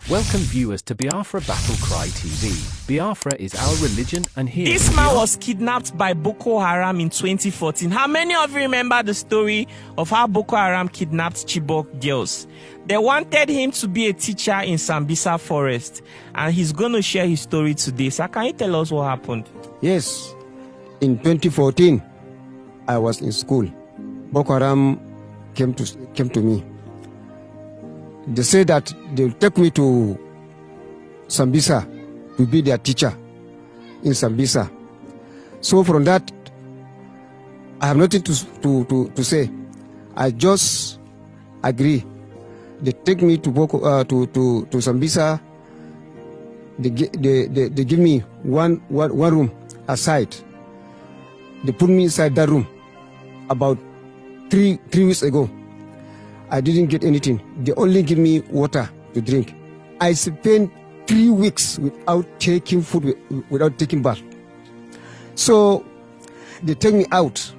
Welcome viewers to Biafra Battle Cry TV. Biafra is our religion and here... This man was kidnapped by Boko Haram in 2014. How many of you remember the story of how Boko Haram kidnapped Chibok girls? They wanted him to be a teacher in Sambisa forest, and he's going to share his story today. So can you tell us what happened? Yes, in 2014, I was in school. Boko Haram came to me. They said that they will take me to Sambisa to be their teacher in Sambisa. So from that, I have nothing to say. I just agree. They take me to to Sambisa. They give me one room aside. They put me inside that room about three weeks ago. I didn't get anything. They only give me water to drink. I spent 3 weeks without taking food, without taking bath. So they take me out.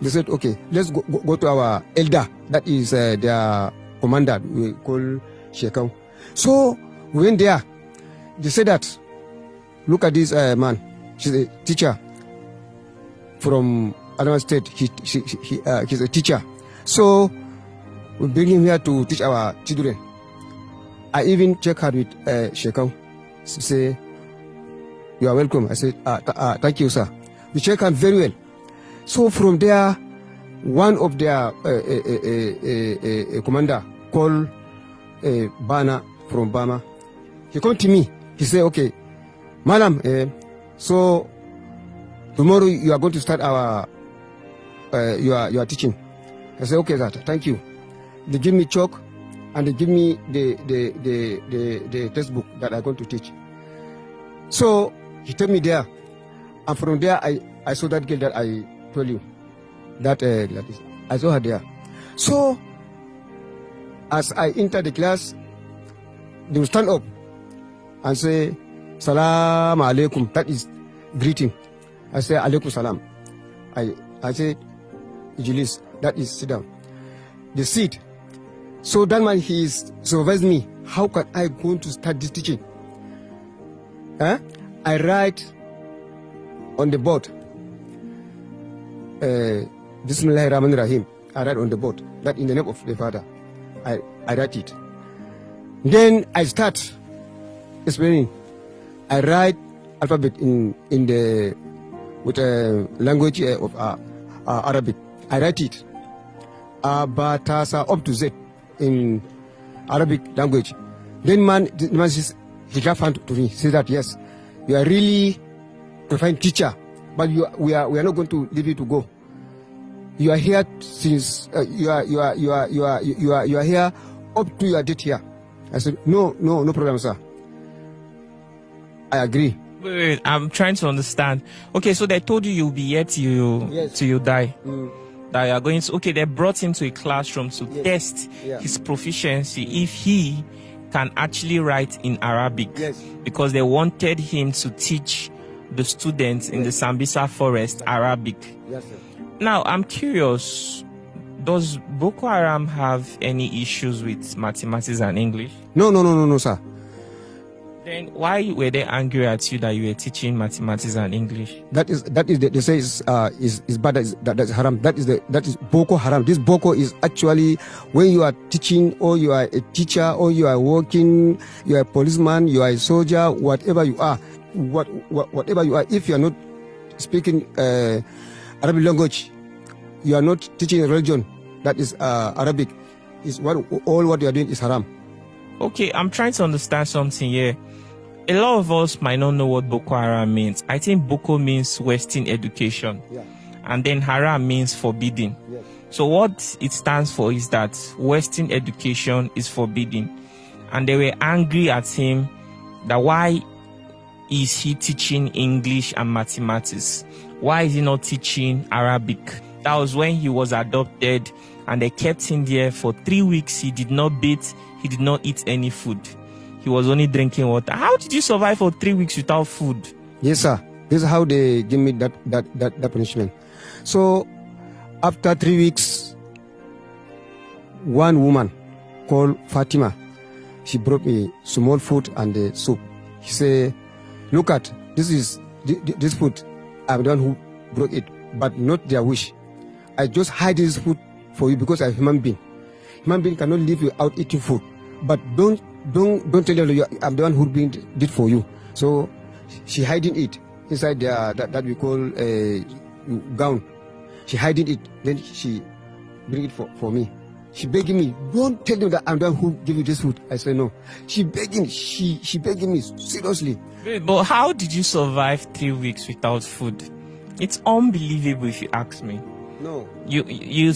They said, okay, let's go to our elder. That is their commander, we call Shekau. So we went there. They said that, look at this man. She's a teacher from Adamawa State. He's a teacher. So we bring him here to teach our children. I even check her with Shekau. She say, you are welcome. I said, thank you, sir. We check her very well. So from there, one of their commander called Bana from Bama. He come to me. He said, okay, madam, so tomorrow you are going to start our your teaching. I said, okay, sir, thank you. They give me chalk and they give me the textbook that I'm going to teach. So he took me there, and from there I saw that girl that I told you. That I saw her there. So as I enter the class, they will stand up and say, Salam alaikum. That is greeting. I say, alaikum salam. I say, Ijilis. That is sit down. They sit. So that man, he supervised me. How can I go to start this teaching? I write on the board. Bismillahirrahmanirrahim. I write on the board. That in the name of the Father. I write it. Then I start explaining. I write alphabet in the with a language of Arabic. I write it. Batasa up to Z in Arabic language. Then man says, he clapped hand to me. Say that yes, you are really a fine teacher, but we are not going to leave you to go. You are here since you are here up to your date here. I said no problem, sir. I agree. Wait, I'm trying to understand. Okay, so they told you you'll be here till you die. That you are going to, okay, they brought him to a classroom to test his proficiency if he can actually write in Arabic. Because they wanted him to teach the students in the Sambisa forest Arabic. Yes, sir. Now, I'm curious, does Boko Haram have any issues with mathematics and English? No, sir. Then why were they angry at you that you were teaching mathematics and English? That is they say is bad. That's haram. That is Boko Haram. This Boko is actually when you are teaching, or you are a teacher, or you are working, you are a policeman, you are a soldier, whatever you are, whatever you are. If you are not speaking Arabic language, you are not teaching a religion that is Arabic. Is all what you are doing is haram. Okay, I'm trying to understand something here. A lot of us might not know what Boko Haram means. I think Boko means Western education. And then Haram means forbidden. So what it stands for is that Western education is forbidden. And they were angry at him that why is he teaching English and mathematics? Why is he not teaching Arabic? That was when he was adopted, and they kept him there for 3 weeks. He did not bathe. He did not eat any food. He was only drinking water. How did you survive for 3 weeks without food? Yes, sir. This is how they give me that punishment. So after 3 weeks, one woman called Fatima, she brought me small food and soup. She said, look at, this food. I'm the one who brought it, but not their wish. I just hide this food for you because I'm a human being. Human being cannot live without eating food. But don't tell them I'm the one who did for you. So she hiding it inside that we call a gown. She hiding it, then she bring it for me. She begging me, don't tell them that I'm the one who give you this food. I said no. She begging me seriously. Wait, but how did you survive 3 weeks without food? It's unbelievable if you ask me. No. You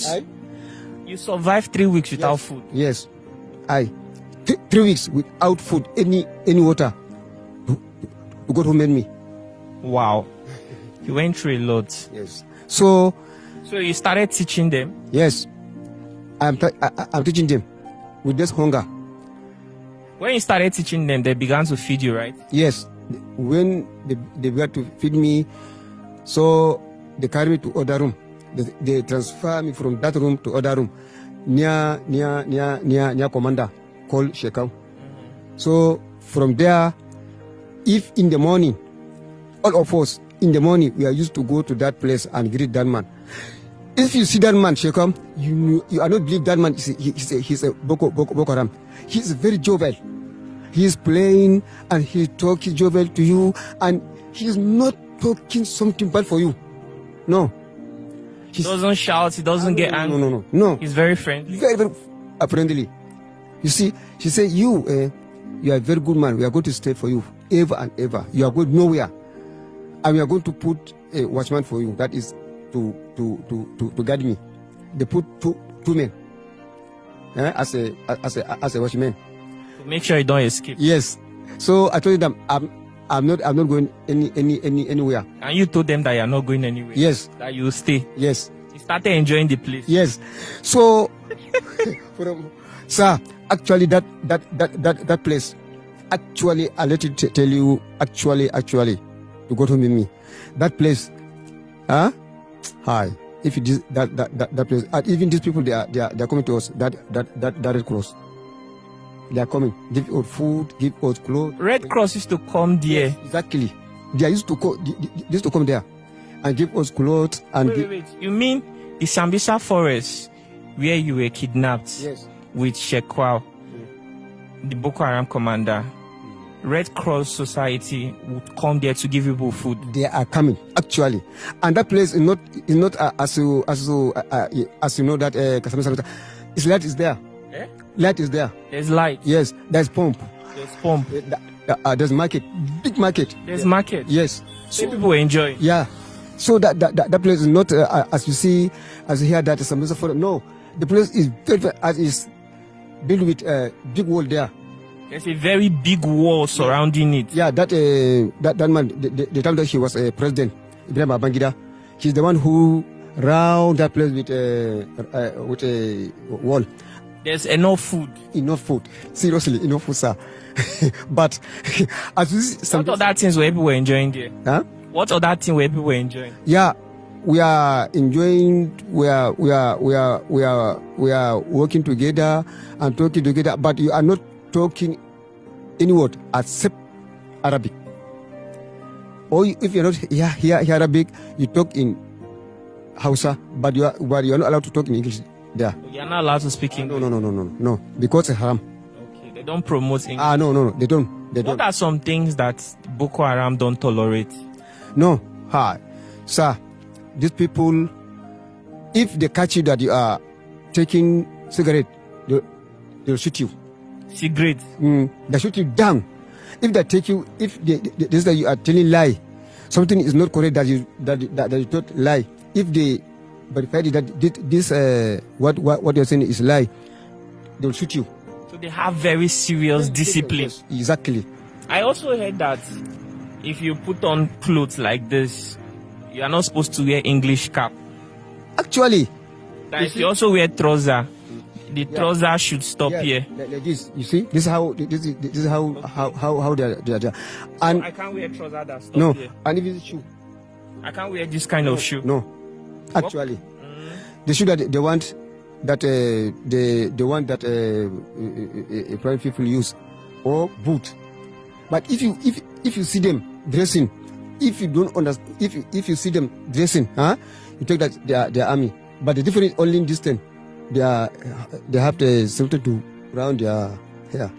survived 3 weeks without food. Yes. 3 weeks without food, any water. God who made me. Wow. You went through a lot. Yes. So you started teaching them? Yes. I'm teaching them with this hunger. When you started teaching them, they began to feed you, right? Yes. When they began to feed me, so they carry me to other room. They transfer me from that room to other room near commander called Shekau. So from there, if in the morning, all of us in the morning, we are used to go to that place and greet that man. If you see that man, Shekau, you are not believe that man. He's a Boko Haram. He's very jovial. He's playing and he talking jovial to you, and he's not talking something bad for you. No. He doesn't shout. He doesn't get angry. No. He's very friendly. Very, very friendly. You see, she said, you are a very good man. We are going to stay for you ever and ever. You are going nowhere, and we are going to put a watchman for you. That is to guide me. They put two men as a watchman. To make sure you don't escape. Yes. So I told them I'm not going anywhere. And you told them that you are not going anywhere. Yes. That you will stay. Yes. You started enjoying the place. Yes. So, sir, actually that place, actually, I let you tell you, actually, to go to me, that place, hi. If it is that place, and even these people, they are coming to us. That Red Cross. They are coming. Give us food, give us clothes. Red Cross used to come there. Yes, exactly. They used to come there and give us clothes and wait. You mean the Sambisa forest where you were kidnapped? Yes. With Shekwao, the Boko Haram commander? Red Cross Society would come there to give people food. They are coming actually, and that place is not as you know that it's light is there. Eh? Light is there. There's light. Yes, there's pump. There's pump. There's market, big market. There's market. Yes. So people enjoy. Yeah. So that place is not as you see, as you hear that some for no. The place is very as is built with a big wall there. There's a very big wall surrounding it. Yeah, that man, the time that he was a president, Ibrahim Babangida, he's the one who round that place with a wall. There's enough food. Enough food. Seriously, enough food, sir. But as you see, what other things were people enjoying there? Huh? What other thing were people enjoying? Yeah, we are enjoying. We are working together and talking together. But you are not talking any word except Arabic. Or if you're not here Arabic, you talk in Hausa, but you are not allowed to talk in English there. You're not allowed to speak English? No, because it's haram. Okay, they don't promote English. No, they don't. What are some things that Boko Haram don't tolerate? No, sir, these people, if they catch you that you are taking cigarette, they'll shoot you. Cigarette? They shoot you down. If they take you, if this that you are telling lie, something is not correct that you don't lie. If they verify that this what you're saying is lie, they'll shoot you. So they have very serious discipline. Yes, exactly. I also heard that if you put on clothes like this, you are not supposed to wear English cap. Actually, that if you also wear trouser, the trouser should stop here. Like this, you see, this is how they are. And so I can't wear trouser that stop no, here. and if it's shoe, I can't wear this kind of shoe. No, actually, the shoe that they want that private people use. or boot. But if you see them dressing, if you don't understand, if you see them dressing, you take that they are army. But the difference only in distance, they have the something to round their hair,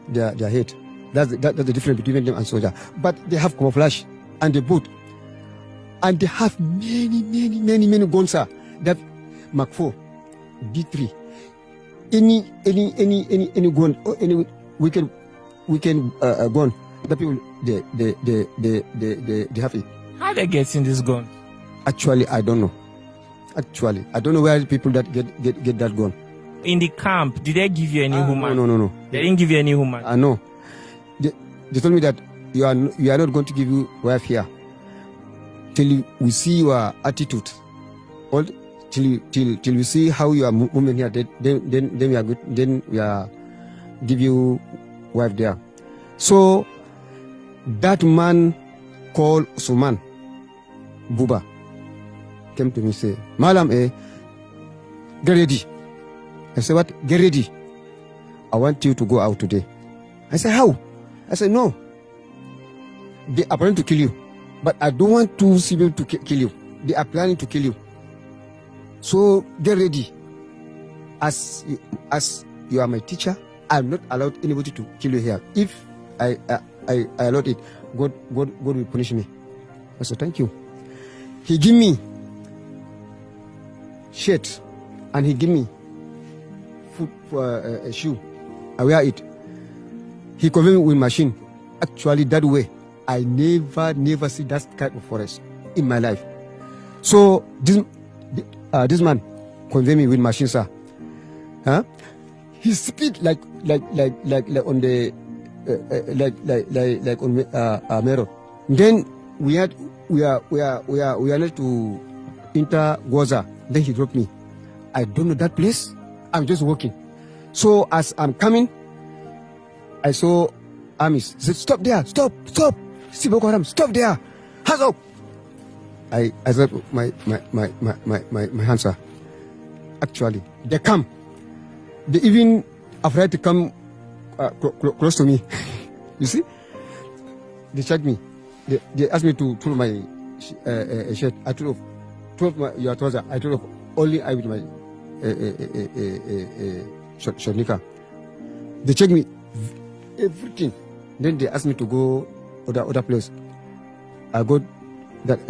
their head. That's the difference between them and soldier. But they have camouflage and the boot, and they have many guns. They have Mark 4, B3, any gun, or any weekend gun. The people they have it. How they getting this gun? Actually, I don't know. I don't know where the people that get that gun. In the camp, did they give you any human? No. They didn't give you any human. No. They told me that you are not going to give you wife here till we see your attitude, or till we see how you are moving here. Then we are good. Then we are give you wife there. So that man called Suman Buba came to me and say, Malam, get ready. I said, what? Get ready. I want you to go out today. I said, how? I said, no. They are planning to kill you. But I don't want to see them to kill you. They are planning to kill you. So get ready. As you are my teacher, I'm not allowed anybody to kill you here. If I allowed it, God will punish me. I said, thank you. He give me shirt and he give me food for a shoe. I wear it. He covered me with machine. Actually, that way, I never see that kind of forest in my life. So this man covered me with machine, sir. He speed like on the like on mirror. Then we are not to enter Gaza. Then he dropped me. I don't know that place. I'm just walking. So as I'm coming, I saw armies. He said, stop there, stop. See Boko Haram, stop there. Hands up. I said my hands are. Actually, they come. They even afraid to come close to me. You see? They checked me. They asked me to throw my shirt. I threw off your trouser. I threw off only I with my short knicker. They checked me everything. Then they asked me to go other place. I go that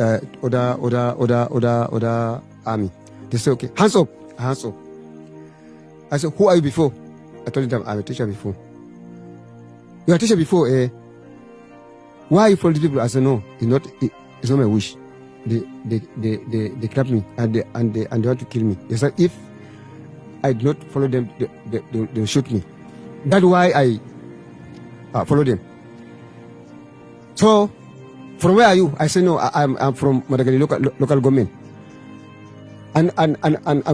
other army. They say, okay, hands up. I said, who are you before? I told them I'm a teacher before. You are a teacher before, eh? Why are you following people? I said, no, it's not my wish. They kidnapped me and they want to kill me. They said if I do not follow them, they'll shoot me. That's why I follow them. So, from where are you? I said, no, I'm from Madagali local government. And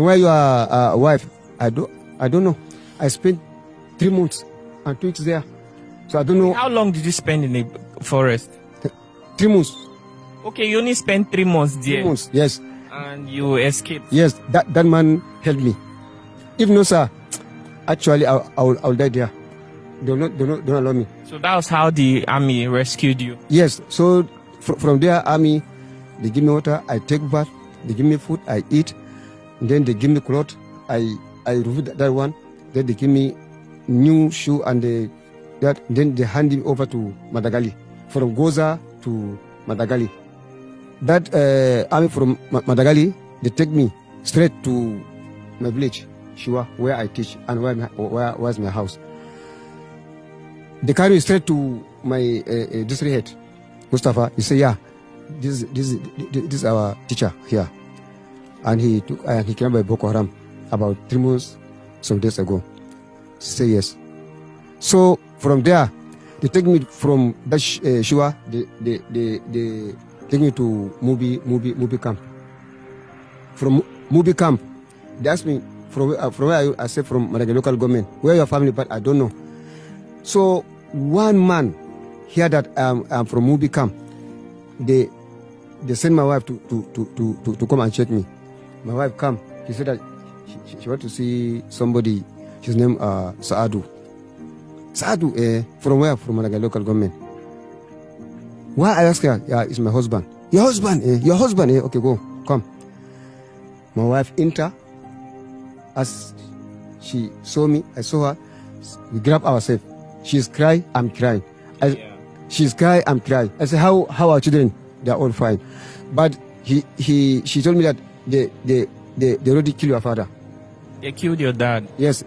where you are wife? I don't know. I spent 3 months and 2 weeks there. So I don't know. How long did you spend in the forest? 3 months. Okay, you only spent 3 months there. 3 months, yes. And you escaped. Yes, that man helped me. If no, sir, actually I'll die there. Don't allow me. So that was how the army rescued you. Yes. So from there, army, they give me water. I take bath. They give me food. I eat. And then they give me clothes. I review that one. Then they give me new shoe and then they hand me over to Madagali. From Goza to Madagali. That army from Madagali, they take me straight to my village, Shua, where I teach and where's my house. They carry me straight to my district head, Mustafa. He said, yeah, this is our teacher here. And he came by Boko Haram about 3 months, some days ago. Say yes. So from there, they take me from that Shua, they take me to Mubi camp. From Mubi camp, they asked me from where are you? I said from Madagali local government. Where your family? But I don't know. So one man hear that I'm from Mubi camp. They send my wife to come and check me. My wife come. She said that she want to see somebody. His name Saadu. Sadu, from where? From like a local government. Why? I asked her, yeah, it's my husband. Your husband, your husband, okay, go, come. My wife enter. As she saw me, I saw her. We grab ourselves. She's crying, I'm crying. She's crying, I'm crying. I said, how are children? They're all fine. But she told me that they already killed your father. They killed your dad? Yes.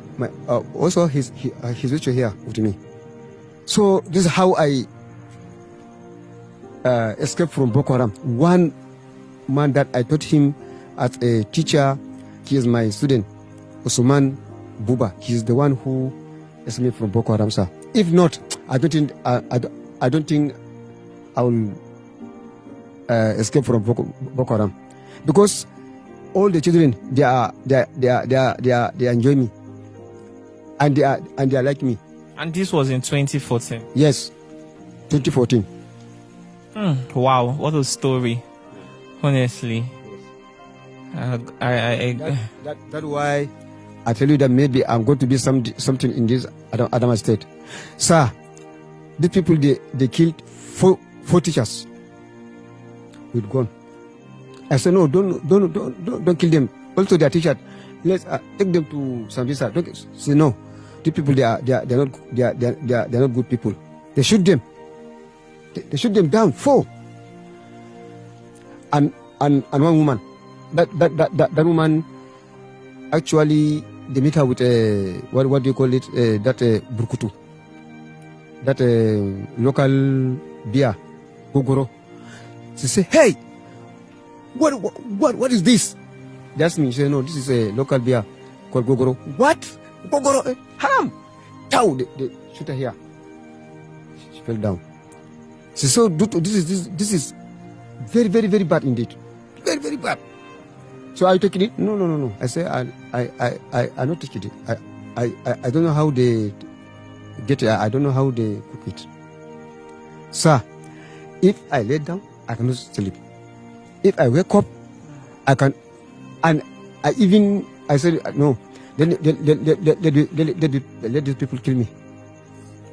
Also, he's actually here with me. So this is how I escaped from Boko Haram. One man that I taught him as a teacher, he is my student, Osman Buba. He's the one who escaped from Boko Haram, sir. If not, I don't think I will escape from Boko Haram, because all the children they enjoy me, and they are like me. And this was in 2014. Yes, 2014. Wow, what a story! Honestly, that's why I tell you that maybe I'm going to be something in this Adama state, sir. These people they killed four teachers with gun. I said no, don't kill them. Also their teachers, let's take them to Sambisa. Don't say no. These people they are not good people. They shoot them. They shoot them down. 4. And one woman. That woman actually they meet her with what do you call it? That burkutu. That local beer, Gogoro. She say, hey, what is this? They asked me. She said, no, this is a local beer called Gogoro. What? Gogoro? Haram. Tau, they shoot her here. She fell down. She said, this is very, very, very bad indeed. Very, very bad. So are you taking it? No. I say, I'm not taking it. I don't know how they get it. I don't know how they cook it. Sir, if I lay down, I cannot sleep. If I wake up, I can, and I said no. Let these people kill me.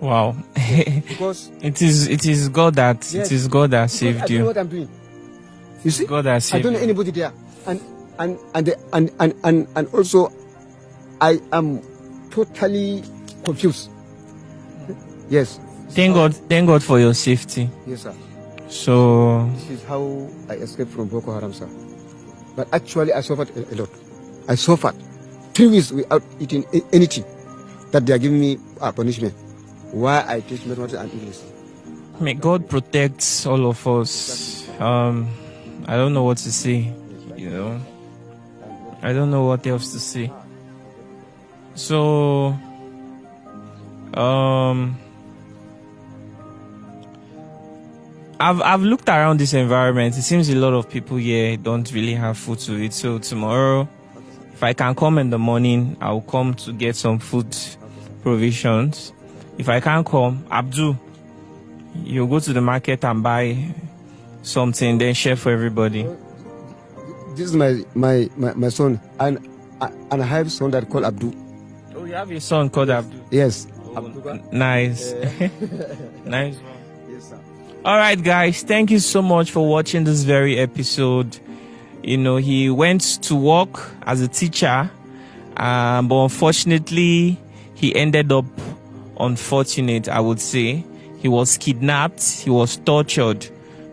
Wow. Because it is God that yes, it is God that saved you. I don't know what I'm doing. You see, God that saved I don't know anybody there, and also I am totally confused. Yes. Thank God for your safety. Yes, sir. So this is how I escaped from Boko Haram, sir. But actually, I suffered a lot. I suffered 3 weeks without eating anything. That they are giving me a punishment. Why I teach mathematics and English. May God protect all of us. I don't know what to say. You know, I don't know what else to say. So, I've looked around this environment. It seems a lot of people here don't really have food to eat. So tomorrow, if I can come in the morning, I'll come to get some food provisions. If I can't come, Abdul, you go to the market and buy something, then share for everybody. This is my son, and I have a son that called Abdul. Oh, you have a son called Abdul? Yes. Oh, nice. Nice. Yes, sir. All right, guys. Thank you so much for watching this very episode. You know, he went to work as a teacher, but unfortunately, he ended up unfortunate, I would say. He was kidnapped, he was tortured,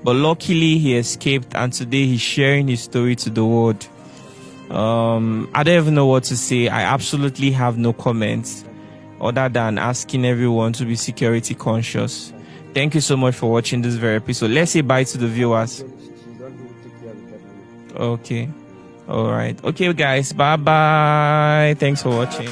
but luckily he escaped, and today he's sharing his story to the world. I don't even know what to say. I absolutely have no comments other than asking everyone to be security conscious. Thank you so much for watching this very episode. Let's say bye to the viewers. Okay. All right. Okay, guys. Bye-bye. Thanks for watching.